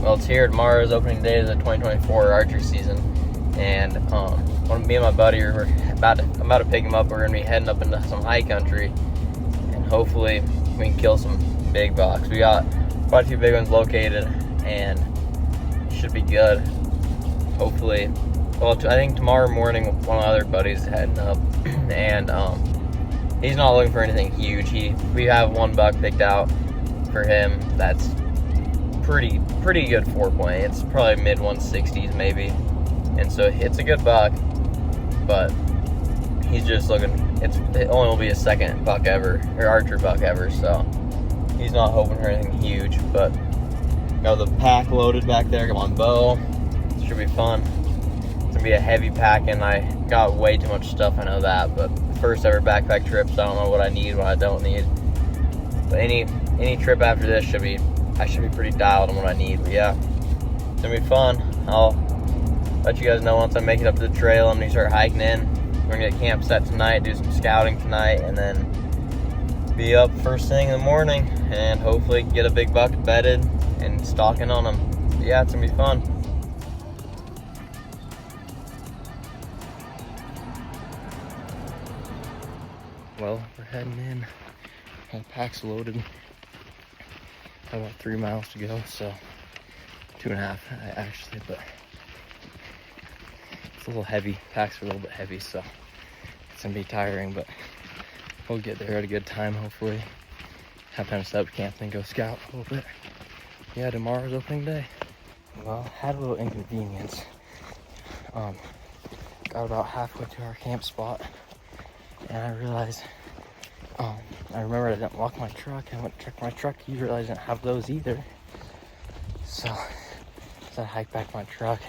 Well, it's here. Tomorrow's opening day of the 2024 archery season, and me and my buddy I'm about to pick him up. We're gonna be heading up into some high country, and hopefully we can kill some big bucks. We got quite a few big ones located, and it should be good. Hopefully, well, I think tomorrow morning one of my other buddies heading up, and he's not looking for anything huge. We have one buck picked out for him that's pretty good 4-point. It's probably mid 160s maybe, and so it's a good buck, but he's just looking. It only will be his second buck ever, or archer buck ever, so he's not hoping for anything huge. But got the pack loaded back there. Got my bow. It should be fun. It's gonna be a heavy pack, and I got way too much stuff. I know that, but first ever backpack trips. I don't know what I need, what I don't need. But any trip after this I should be pretty dialed on what I need. But yeah, it's gonna be fun. I'll let you guys know once I make it up to the trail. I'm gonna start hiking in. We're gonna get camp set tonight, do some scouting tonight, and then be up first thing in the morning and hopefully get a big buck bedded and stalking on them. But yeah, it's gonna be fun. Well, we're heading in. The pack's loaded. About 3 miles to go, so 2.5 actually, but it's a little heavy. Packs are a little bit heavy, so it's gonna be tiring, but we'll get there at a good time, hopefully. Have time to set up camp and go scout a little bit. Yeah, tomorrow's opening day. Well, had a little inconvenience. Got about halfway to our camp spot, and I realized I remembered I didn't lock my truck. I went to check my truck keys, realized I didn't have those either. So I hike back my truck,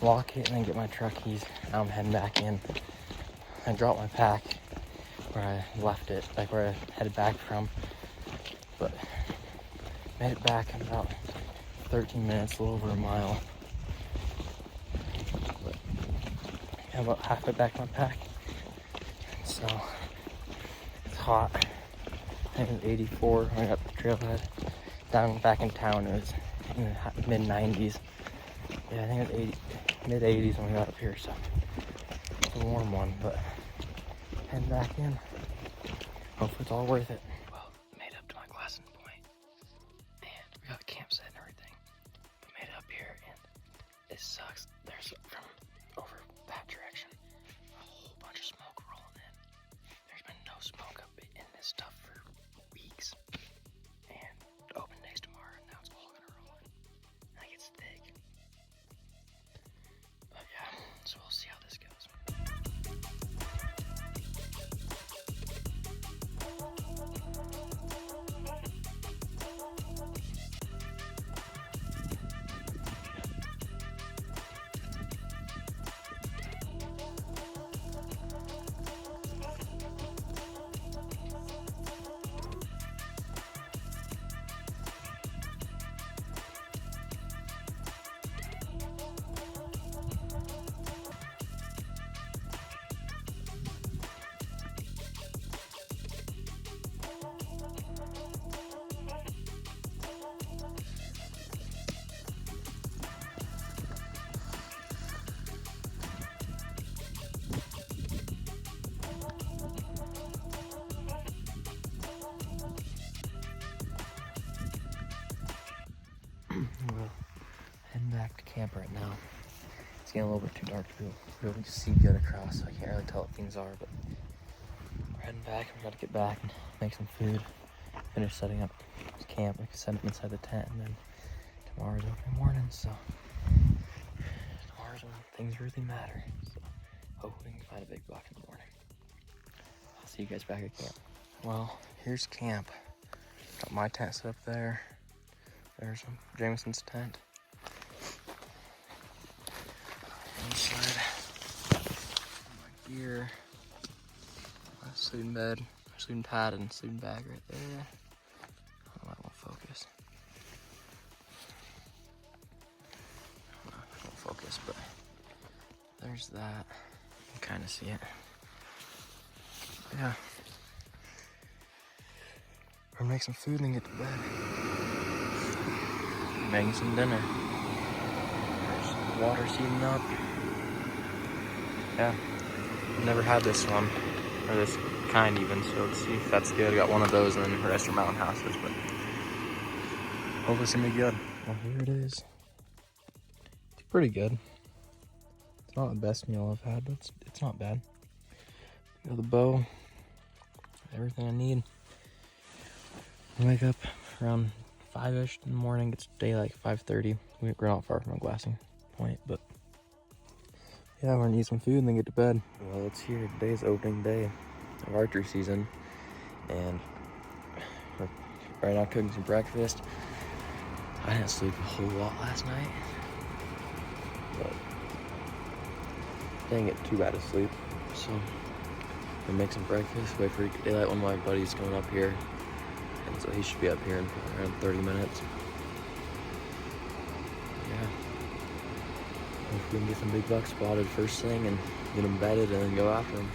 lock it, and then get my truck keys. Now I'm heading back in. I dropped my pack where I left it, like where I headed back from. But made it back in about 13 minutes, a little over a mile. But yeah, about halfway back my pack. So it's hot. I think it was 84 when I got the trailhead. Down back in town, it was in the mid 90s. Yeah, I think it was mid 80s when we got up here, so it's a warm one, but heading back in. Hopefully it's all worth it. Well, made up to my glassing point, and we got the campsite and everything, but made it up here, and it sucks. There's from over that direction a whole bunch of smoke rolling in. There's been no smoke up in this stuff for weeks, and open days tomorrow, and now it's all gonna roll in. Like, it's thick. But yeah, so we'll see how this goes. Well, heading back to camp right now. It's getting a little bit too dark to really see good across, so I can't really tell what things are, but we're heading back. We gotta get back and make some food, finish setting up camp. We can set up inside the tent, and then tomorrow's opening morning, so tomorrow's when things really matter. So hopefully we can find a big buck in the morning. I'll see you guys back at camp. Well, here's camp. Got my tent set up there. There's Jameson's tent. Inside, my gear, my sleeping bed, sleeping pad, and sleeping bag right there. I don't know if that won't focus. I don't know if it won't focus, but there's that. You can kind of see it. Yeah. We're gonna make some food and then get to bed. making some dinner. There's water heating up. Yeah, never had this one, or this kind even, so let's see if that's good. I got one of those and then the rest are mountain houses, but hopefully it's gonna be good. Well, here it is. It's pretty good. It's not the best meal I've had, but it's not bad. Got the bow, everything I need. I wake up around 5-ish in the morning. It's daylight, 5:30. We're not far from a glassing point, but yeah, we're gonna eat some food and then get to bed. Well, it's here. Today's opening day of archery season, and we're right now cooking some breakfast. I didn't sleep a whole lot last night, but didn't get too bad of sleep. So we'll make some breakfast, wait for daylight. One of my buddies coming up here, and so he should be up here in around 30 minutes. Yeah. If we can get some big bucks spotted first thing and get them bedded and then go after them.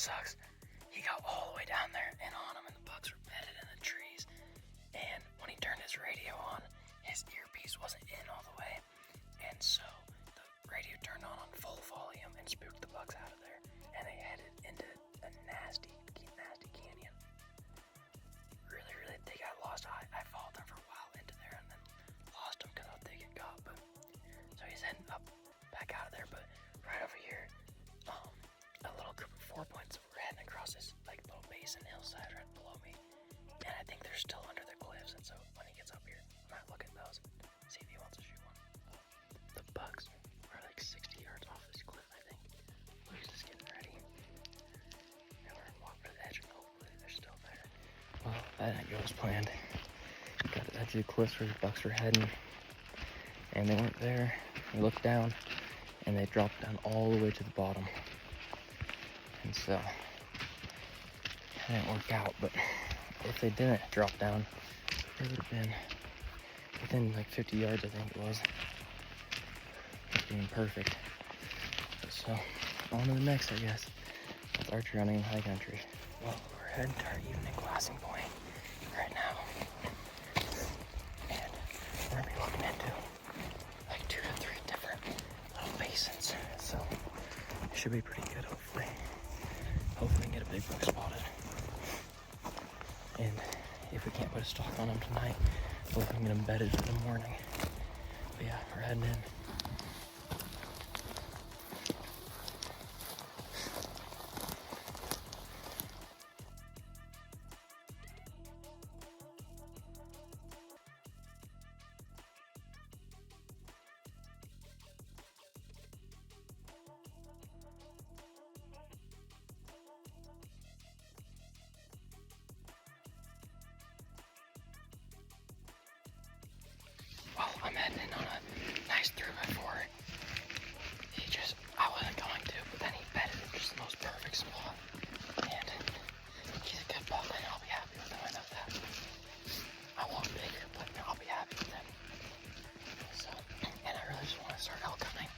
sucks, he got all the way down there and on him, and the bucks were bedded in the trees. And when he turned his radio on, his earpiece wasn't in all the way, and so the radio turned on full volume and spooked the bucks out of there, and they headed into a nasty canyon. Really, they got lost. I followed them for a while into there and then lost them because how thick it got. But so he's heading up back out of there. But right over here, a little group of 4 points were heading across this like little basin hillside right below me, and I think they're still under the cliffs. And so when he gets up here, I might look at those, see if he wants to shoot one. The bucks are like 60 yards off this cliff, I think. We're just getting ready. And we're gonna walk to the edge and hopefully they're still there. Well, that didn't go as planned. Got to the edge of the cliffs where the bucks were heading, and they weren't there. We looked down, and they dropped down all the way to the bottom. And so, it didn't work out, but if they didn't drop down, it would have been within like 50 yards, I think it was. It being perfect. So, on to the next, I guess. That's archery hunting in high country. Well, we're heading to our evening glassing point right now. And we're going to be looking into like 2 to 3 different little basins. So, it should be pretty good, hopefully. Hopefully we can get a big buck spotted. And if we can't put a stalk on him tonight, hopefully we can get him bedded for the morning. But yeah, we're heading in. Well, I'm heading in on a nice 3x4. I wasn't going to, but then he bedded in just the most perfect spot. And he's a good buck, and I'll be happy with him. I know that. I want bigger, but I'll be happy with him. So, and I really just want to start elk hunting.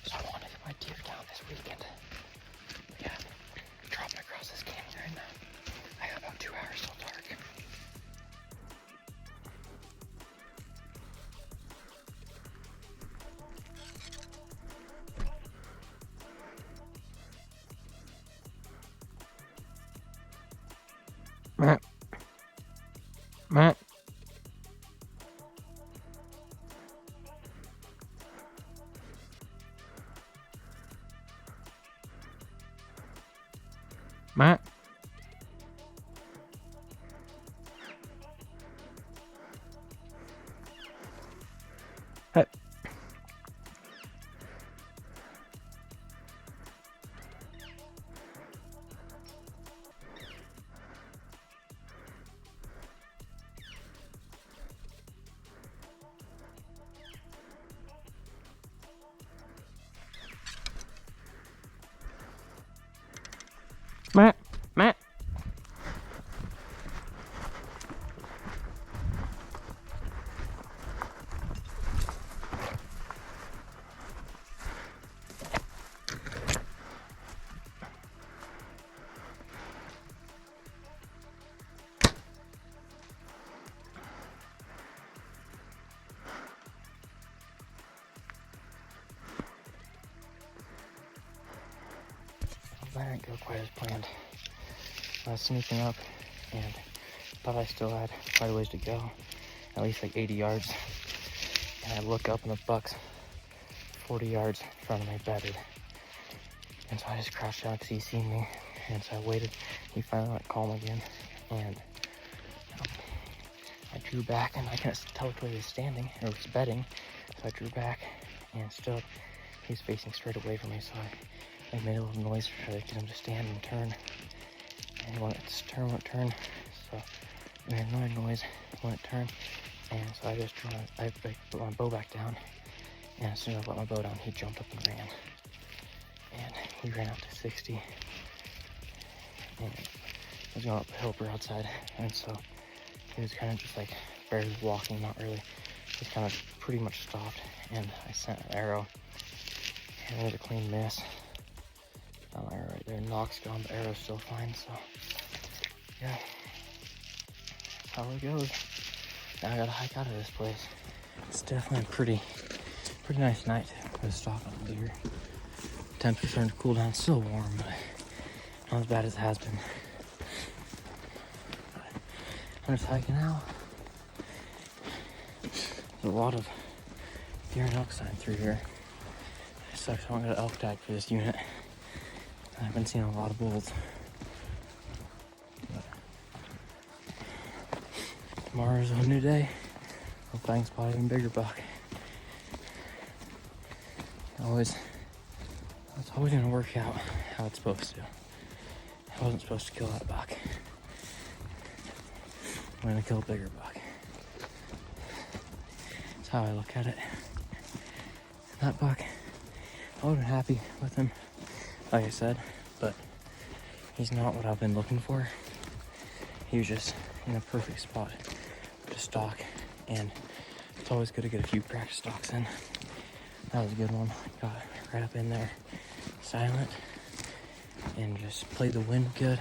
So I want to get my deer count this weekend. But yeah, dropping across this canyon right now. I got about 2 hours till dark. Matt. Matt. Matt. Hey. Matt. Matt. That didn't go quite as planned. I was sneaking up and thought I still had quite a ways to go, at least like 80 yards. And I look up and the buck's 40 yards in front of me bedded. And so I just crouched down because he seen me. And so I waited. He finally went calm again. And I drew back and I couldn't tell which way he was standing or was bedding. So I drew back and still he was facing straight away from me. So I made a little noise to try to get him to stand and turn. And he wanted to turn, wouldn't turn. So I made another noise, wouldn't turn. And so I just put my bow back down. And as soon as I put my bow down, he jumped up and ran. And he ran out to 60. And I was going up the hill outside. And so he was kind of just like barely walking, not really. He was kind of pretty much stopped. And I sent an arrow. And it was a clean miss. Got my arrow right there. Knock's gone, but arrow's still fine, so yeah. That's how it goes. Now I gotta hike out of this place. It's definitely a pretty nice night with stock on the deer. Temps are starting to cool down. It's still warm, but not as bad as it has been. But I'm just hiking out. There's a lot of deer and elk sign through here. It sucks I don't got an elk tag for this unit. I've been seeing a lot of bulls. But tomorrow's a new day. Hope I can spot even bigger buck. It's always gonna work out how it's supposed to. I wasn't supposed to kill that buck. I'm gonna kill a bigger buck. That's how I look at it. That buck, I would've been happy with him, like I said, but he's not what I've been looking for. He was just in a perfect spot to stalk, and it's always good to get a few practice stalks in. That was a good one. Got right up in there, silent, and just played the wind good.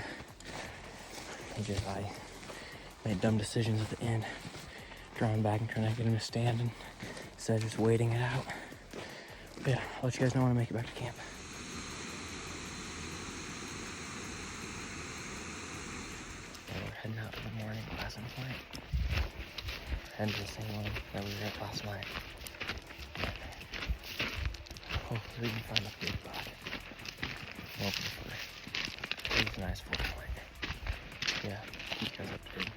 I made dumb decisions at the end, drawing back and trying to get him to stand instead of just waiting it out. But yeah, I'll let you guys know when I make it back to camp. And we're heading out to the morning class in flight. Heading to the same one that we were at last night. Hopefully we can find a big buck. Hoping for a nice full flight. Yeah, keep you guys up to date.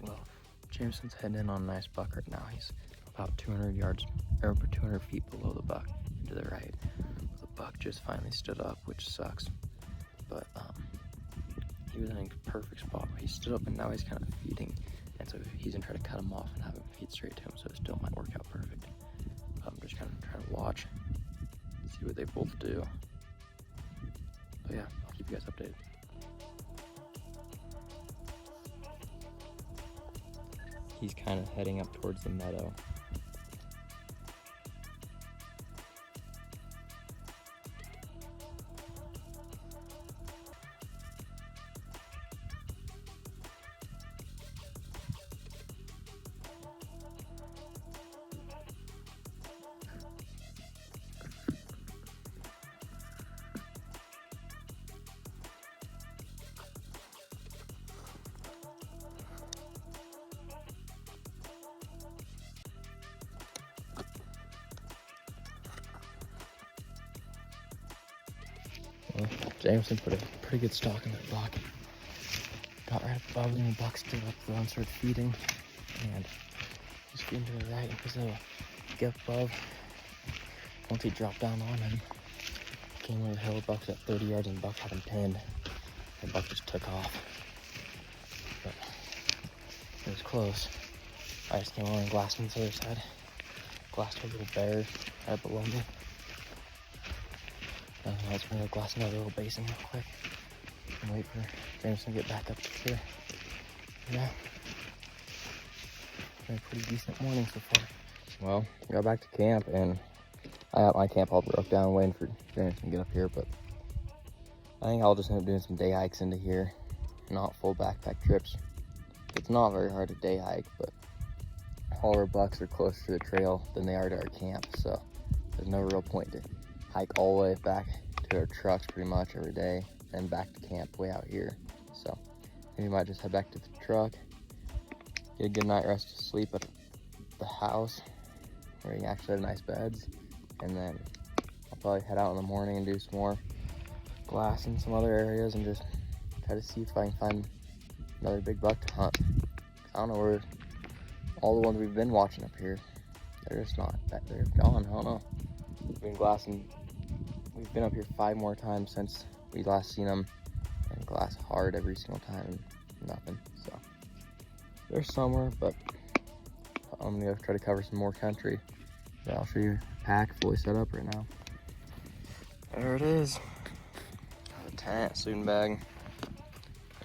Well, Jameson's heading in on a nice buck right now. He's about 200 yards, or 200 feet below the buck, to the right. The buck just finally stood up, which sucks. But he was in a perfect spot. He stood up and now he's kind of feeding. And so he's gonna try to cut him off and have him feed straight to him, so it still might work out perfect. I'm just kind of trying to watch, see what they both do. But yeah, I'll keep you guys updated. He's kind of heading up towards the meadow. Well, Jameson put a pretty good stalk in that buck. Got right above him, the buck stood up though and started feeding. And he's feeding to the right because he'll get above. Once he dropped down on him, came over the hill, the buck's at 30 yards and the buck had him pinned. The buck just took off. But it was close. I just came over and glassed him to the other side. Glassed a little bear right below me. Nothing else, we're gonna glass another little basin real quick. and wait for Jameson to get back up here. Yeah. Been a pretty decent morning so far. Well, got back to camp, and I got my camp all broke down waiting for Jameson to get up here, but I think I'll just end up doing some day hikes into here, not full backpack trips. It's not very hard to day hike, but all our bucks are closer to the trail than they are to our camp, so there's no real point to hike all the way back to our trucks pretty much every day and back to camp way out here. So maybe we might just head back to the truck, get a good night rest to sleep at the house where you can actually have nice beds, and then I'll probably head out in the morning and do some more glass in some other areas and just try to see if I can find another big buck to hunt. I don't know where all the ones we've been watching up here, they're just not, they're gone. I don't know. We've been glassing, we've been up here 5 more times since we last seen them, and glass hard every single time and nothing. So they're somewhere, but I'm gonna try to cover some more country. But I'll show you a pack fully set up right now. There it is. Got a tent, sleeping bag.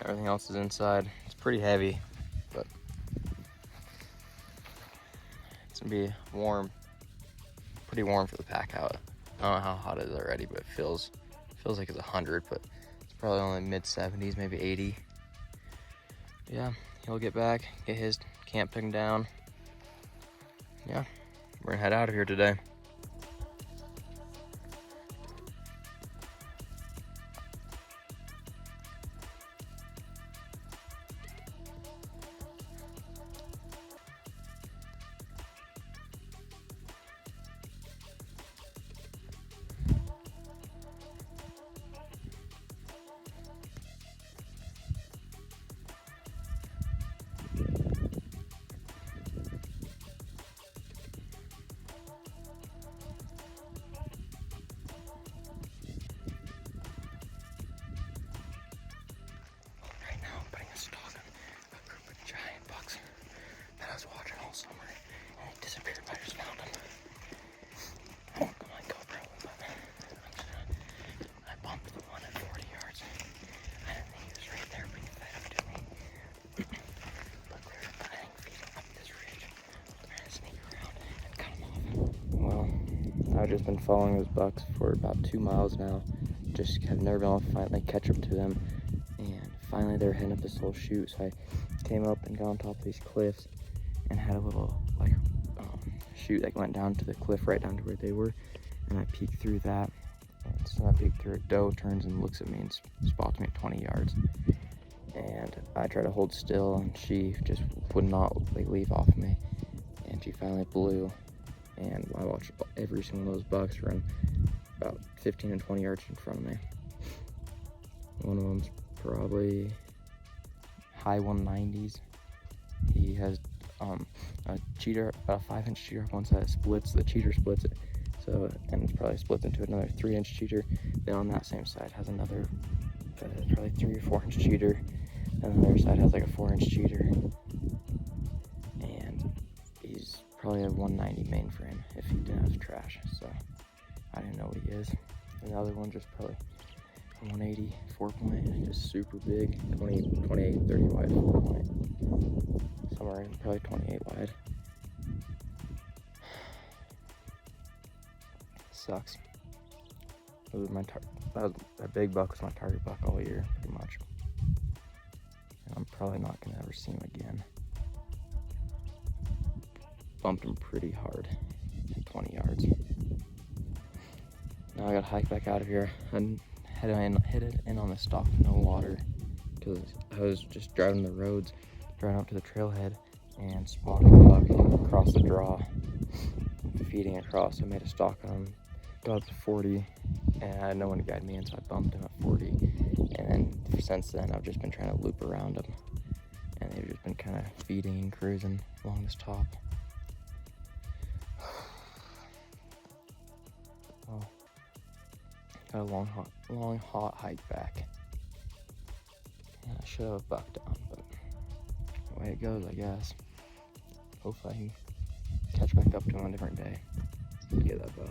Everything else is inside. It's pretty heavy, but it's gonna be warm. Pretty warm for the pack out. I don't know how hot it is already, but it feels like it's 100, but it's probably only mid-70s, maybe 80. Yeah, he'll get back, get his camp pinned down. Yeah, we're gonna head out of here today. I've just been following those bucks for about 2 miles now. Just have never been able to finally catch up to them. And finally they're heading up this whole chute. So I came up and got on top of these cliffs and had a little like chute that went down to the cliff right down to where they were. And I peeked through that. And so I peeked through it. Doe turns and looks at me and spots me at 20 yards. And I try to hold still, and she just would not like leave off of me. And she finally blew. And I watched every single one of those bucks run about 15 and 20 yards in front of me. One of them's probably high 190s. He has a cheater, about a 5-inch cheater on one side that splits. The cheater splits it, so and it probably splits into another 3-inch cheater. Then on that same side has another probably 3 or 4-inch cheater, and the other side has like a 4-inch cheater. And he's probably a 190 mainframe if he didn't have trash, so I didn't know what he is. And the other one just probably a 180 4-point, just super big, 28, 30 wide 4-point, somewhere in probably 28 wide. Sucks. That big buck was my target buck all year, pretty much. And I'm probably not gonna ever see him again. Bumped him pretty hard at 20 yards. Now I gotta hike back out of here and headed in on the stalk with no water, because I was just driving the roads, driving up to the trailhead and spotted a buck across the draw, feeding across. I made a stalk on him, got up to 40, and I had no one to guide me in, so I bumped him at 40. And then since then I've just been trying to loop around him, and they've just been kind of feeding and cruising along this top. Oh, got a long hot hike back. Yeah, I should have bucked down, but the way it goes, I guess. Hopefully I can catch back up to him on a different day. Get that buck.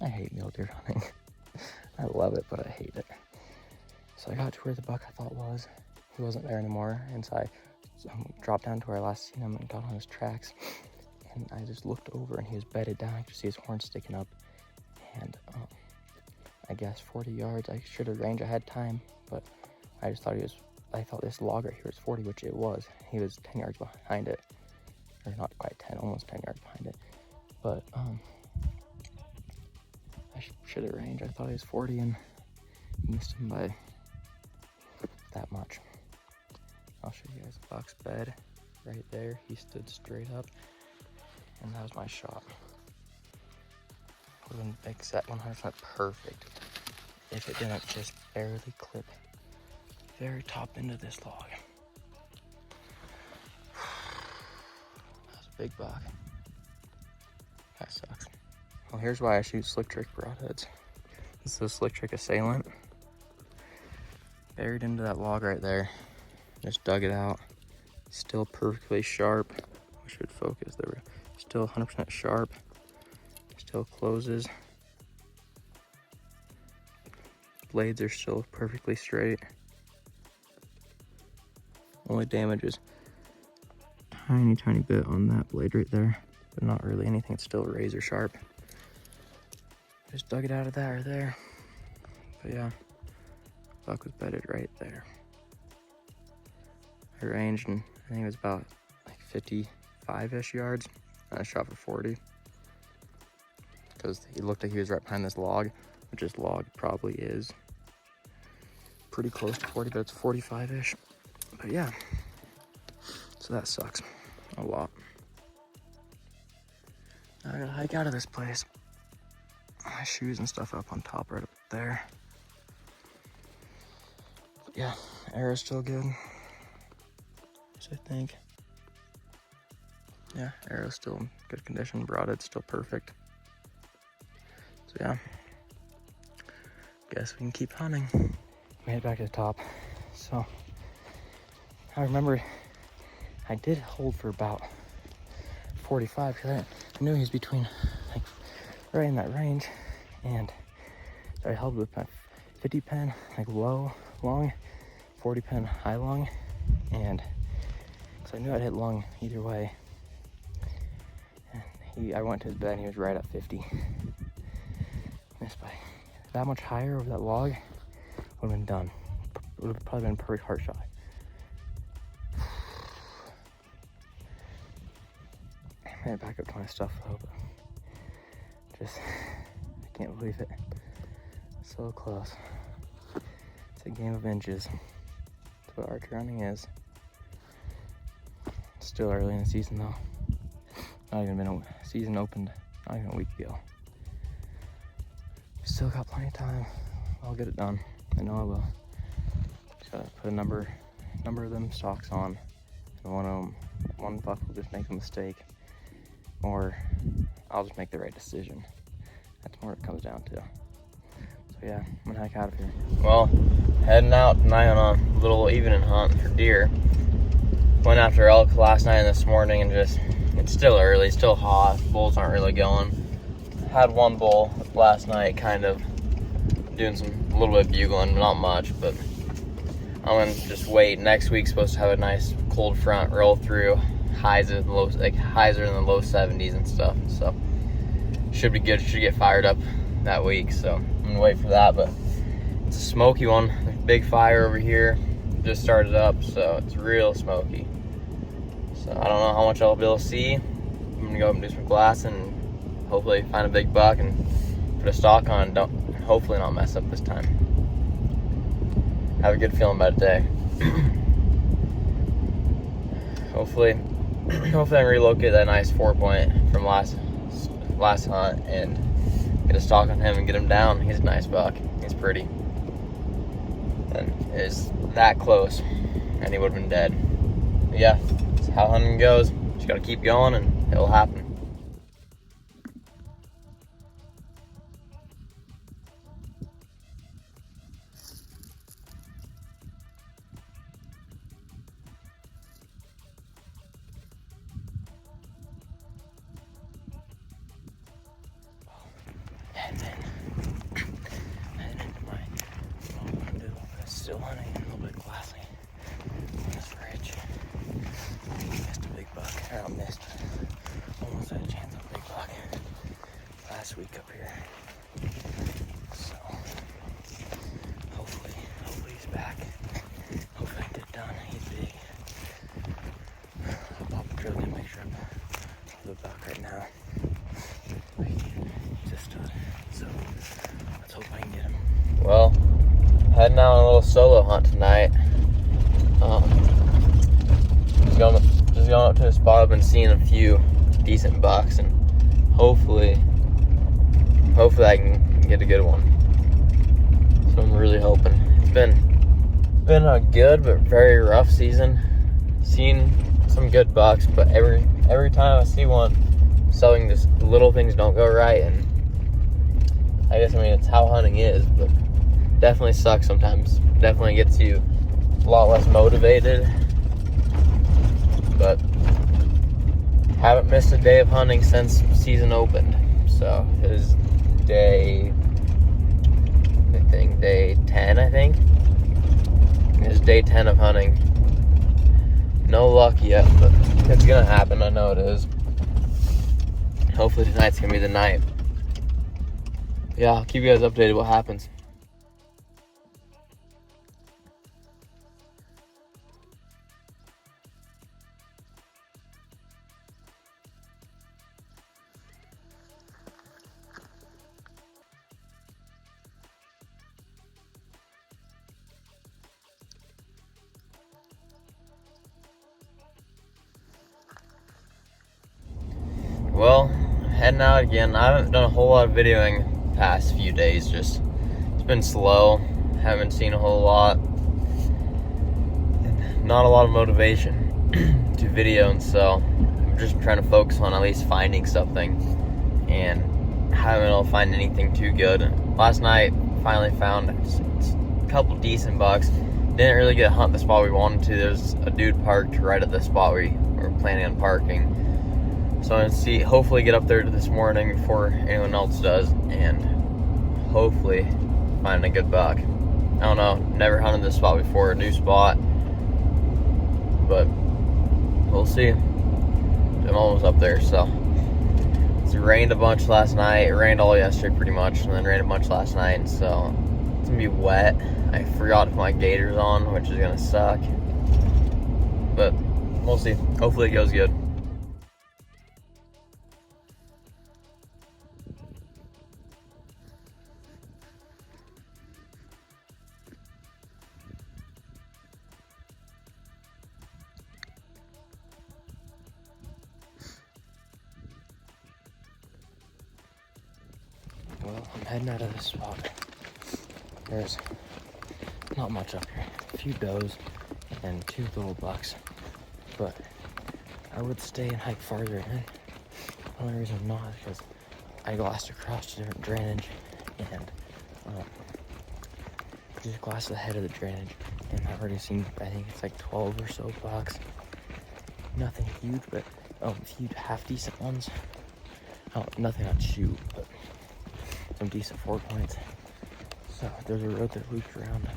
I hate mule deer hunting. I love it, but I hate it. So I got to where the buck I thought was. He wasn't there anymore, and so I dropped down to where I last seen him and got on his tracks. And I just looked over, and he was bedded down. I could see his horn sticking up. And I guess 40 yards. I should have ranged. I had time, but I just thought I thought this log right here was 40, which it was. He was 10 yards behind it, or not quite 10, almost 10 yards behind it. But I should have ranged. I thought he was 40 and missed him by that much. I'll show you guys the buck's bed right there. He stood straight up, and that was my shot. Would have been exact 100% perfect if it didn't just barely clip very top into this log. That was a big buck. That sucks. Well, here's why I shoot slick trick broadheads. This is a slick trick assailant. Buried into that log right there. Just dug it out. Still perfectly sharp. I should focus. There we go. Still 100% sharp. Still closes. Blades are still perfectly straight. Only damage is tiny bit on that blade right there, but not really anything. It's still razor sharp. Just dug it out of that right there. But yeah, buck was bedded right there. I ranged, and I think it was about like 55-ish yards. I shot for 40 because he looked like he was right behind this log, which this log probably is pretty close to 40, but it's 45-ish. But yeah, so that sucks a lot. I gotta hike out of this place. My shoes and stuff up on top right up there. But yeah, arrow's still good. I think. Yeah, arrow's still in good condition. Broadhead's still perfect. So yeah, guess we can keep hunting. Made it back to the top. So I remember I did hold for about 45 because I knew he was between, like, right in that range. And so I held with my 50 pen, like low, long, 40 pen, high, long. And so I knew I'd hit long either way. And I went to his bed and he was right at 50. Missed by that much higher over that log, would have been done. Would have probably been a perfect heart shot. I made it back up to my stuff though, but just, I can't believe it. So close. It's a game of inches. That's what archery hunting is. It's still early in the season though. Not even been a season opened, not even a week ago. Still got plenty of time. I'll get it done. I know I will. Just gotta put a number of them stocks on, and one buck will just make a mistake, or I'll just make the right decision. That's more what it comes down to. So yeah, I'm gonna hike out of here. Well, heading out tonight on a little evening hunt for deer. Went after elk last night and this morning, and just, it's still early, still hot. Bulls aren't really going. Had one bull last night, kind of doing a little bit of bugling, not much, but I'm gonna just wait. Next week's supposed to have a nice cold front roll through, highs in the low, like highs are in the low 70s and stuff. So should be good. Should get fired up that week. So I'm gonna wait for that. But it's a smoky one. There's a big fire over here. Just started up, so it's real smoky. So I don't know how much I'll be able to see. I'm gonna go up and do some glassing and hopefully find a big buck and put a stock on. Hopefully not mess up this time. Have a good feeling about it today. hopefully I can relocate that nice 4-point from last hunt and get a stock on him and get him down. He's a nice buck. He's pretty. And it's that close, and he would have been dead. But yeah, that's how hunting goes. Just gotta keep going, and it'll happen. And then heading into my still hunting a little bit glassy on this ridge. Missed a big buck. Or not missed, almost had a chance on a big buck last week up here. So hopefully he's back. Hopefully I can get it done. He's big. I'll pop a drill and make sure I'm the buck right now. He's a stud. So let's hope I can get him. Well, heading out on a little solo hunt tonight. Just going up to a spot. I've been seeing a few decent bucks, and hopefully I can get a good one. So I'm really hoping. It's been a good but very rough season. Seen some good bucks, but every time I see one, selling just little things don't go right, and I mean it's how hunting is, but definitely sucks sometimes. Definitely gets you a lot less motivated. But haven't missed a day of hunting since season opened. So it is day 10, I think. It is day 10 of hunting. No luck yet, but it's gonna happen. I know it is. Hopefully tonight's gonna be the night. Yeah, I'll keep you guys updated what happens. Well, heading out again. I haven't done a whole lot of videoing the past few days. Just it's been slow. Haven't seen a whole lot. Not a lot of motivation to video, and so I'm just trying to focus on at least finding something, and haven't been able to find anything too good. Last night, finally found a couple decent bucks. Didn't really get to hunt the spot we wanted to. There's a dude parked right at the spot we were planning on parking. So I'm gonna hopefully get up there this morning before anyone else does, and hopefully find a good buck. I don't know, never hunted this spot before, a new spot, but we'll see. I'm almost up there, so. It rained a bunch last night. It rained all yesterday pretty much, and then rained a bunch last night, and so it's gonna be wet. I forgot to put my gaiters on, which is gonna suck, but we'll see. Hopefully it goes good. Well, I'm heading out of this spot. There's not much up here. A few does and 2 little bucks. But I would stay and hike farther in. The only reason I'm not is because I glassed across different drainage, and just glassed the head of the drainage, and I've already seen, I think it's like 12 or so bucks. Nothing huge, but a few half decent ones. Nothing I'd shoot, but some decent 4 points. So there's a road that loops around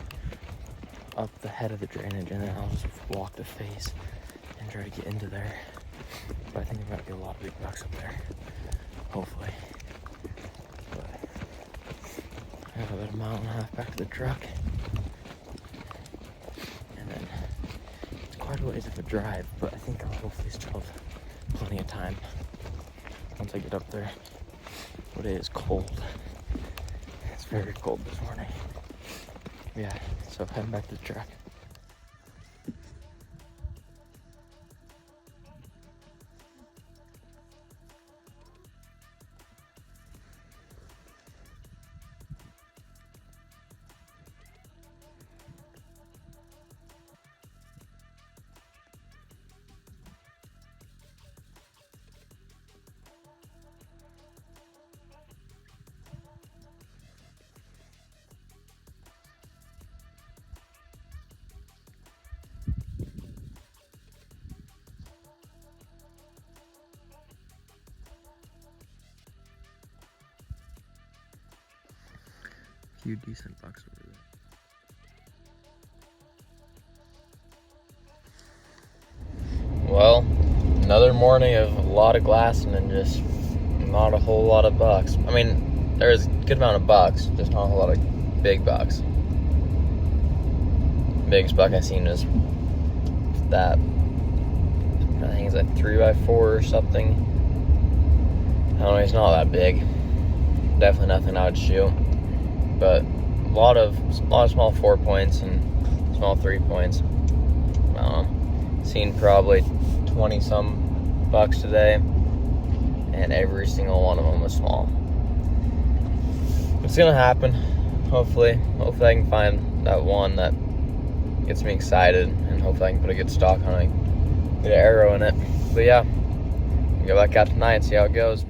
up the head of the drainage, and then I'll just walk the face and try to get into there. But I think there might be a lot of big bucks up there, hopefully. But I have about 1.5 miles back to the truck, and then it's quite a ways of a drive, but I think I'll hopefully still have plenty of time once I get up there. But it is cold. It's very cold this morning. Yeah, so heading back to the truck. few decent bucks over there. Well, another morning of a lot of glassing and just not a whole lot of bucks. I mean, there's a good amount of bucks, just not a whole lot of big bucks. The biggest buck I seen was that, I think it's a 3x4 or something. I don't know, he's not that big. Definitely nothing I would shoot. But a lot of small 4 points and small 3 points. I don't know. Seen probably 20 some bucks today, and every single one of them was small. It's gonna happen. Hopefully I can find that one that gets me excited, and hopefully I can put a good stock on it, get an arrow in it. But yeah, we'll go back out tonight and see how it goes.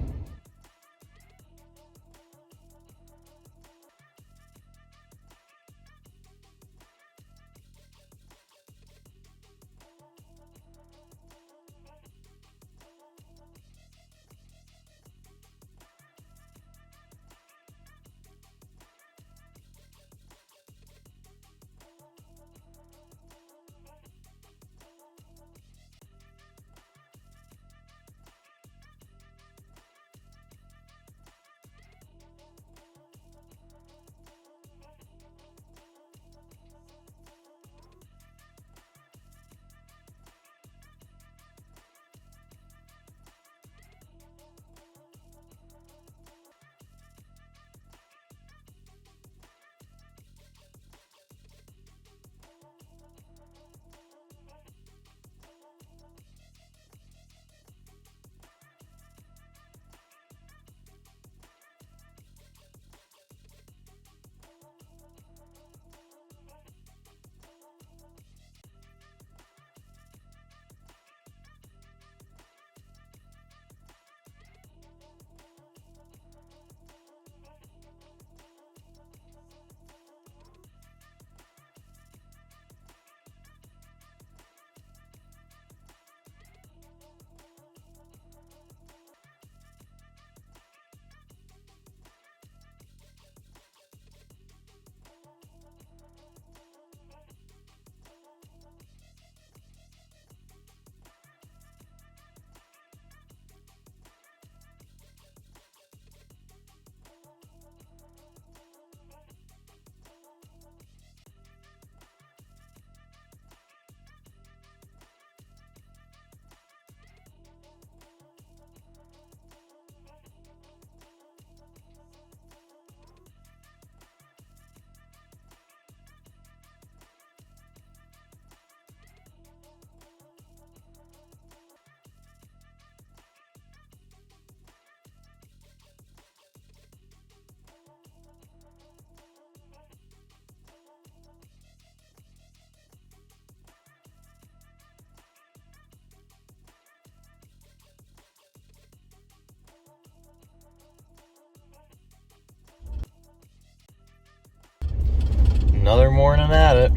Another morning at it.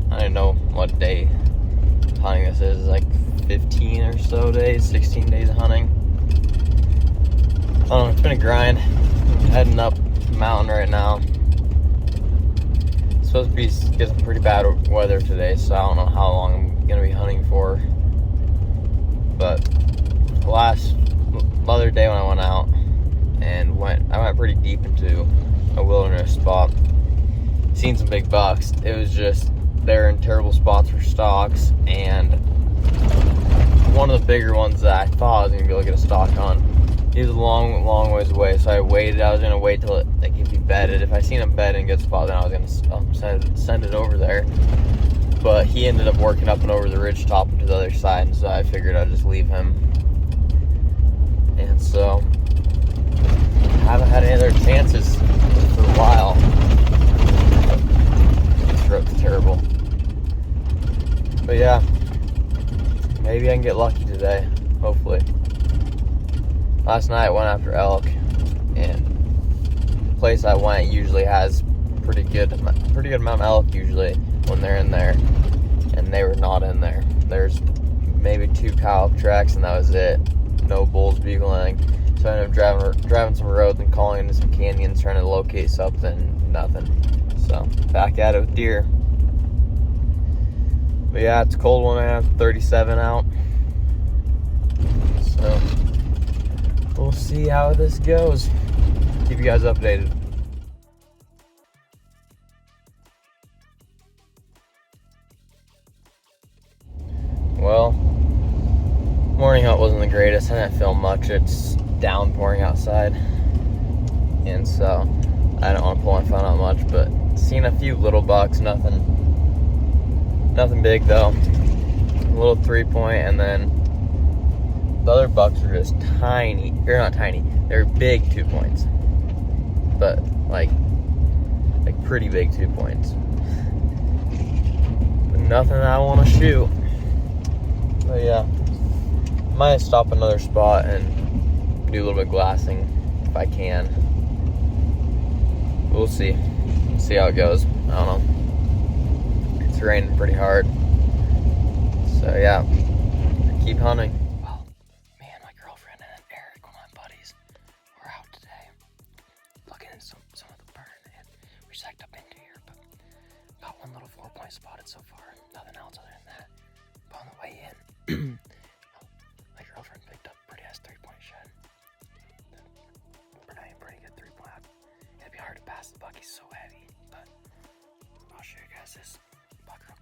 I don't know what day hunting this is, like 15 or so days, 16 days of hunting. I don't know, it's been a grind. I'm heading up the mountain right now. It's supposed to be get some pretty bad weather today, so I don't know how long I'm gonna be hunting for. But the other day when I went out and I went pretty deep into a wilderness spot. Seen some big bucks. It was just, they're in terrible spots for stalks, and one of the bigger ones that I thought I was gonna be able to get a stalk on, he was a long ways away, so I waited. I was gonna wait till it could be bedded. If I seen him bedded in a good spot, then I was gonna send it over there. But he ended up working up and over the ridge top to the other side, and so I figured I'd just leave him. And so I haven't had any other chances for a while. Throat's terrible. But yeah, maybe I can get lucky today, hopefully. Last night I went after elk, and the place I went usually has pretty good amount of elk usually when they're in there, and they were not in there. There's maybe 2 cow tracks, and that was it. No bulls bugling. So I ended up driving some roads and calling into some canyons, trying to locate something. Nothing. So back at it with deer. But yeah, it's a cold one. I have 37 out. So we'll see how this goes. Keep you guys updated. Well, morning hunt wasn't the greatest. I didn't film much. It's downpouring outside, and so I don't want to pull my phone out much. But seen a few little bucks. Nothing big though. A little 3-point, and then the other bucks are just tiny. They're not tiny. They're big 2 points, but like pretty big 2 points. But nothing that I want to shoot. But yeah, might stop another spot and do a little bit of glassing if I can. We'll see. See how it goes. I don't know. It's raining pretty hard. So yeah, keep hunting. Well, me and my girlfriend and Eric, one of my buddies, we're out today looking at some of the burn, and we just hiked up into here, but got one little 4-point spotted so far. Nothing else other than that. But on the way in, my girlfriend picked up a pretty ass 3-point shed. Pretty good 3-point. It'd be hard to pass the buck, he's so heavy, but I'll show you guys this buck real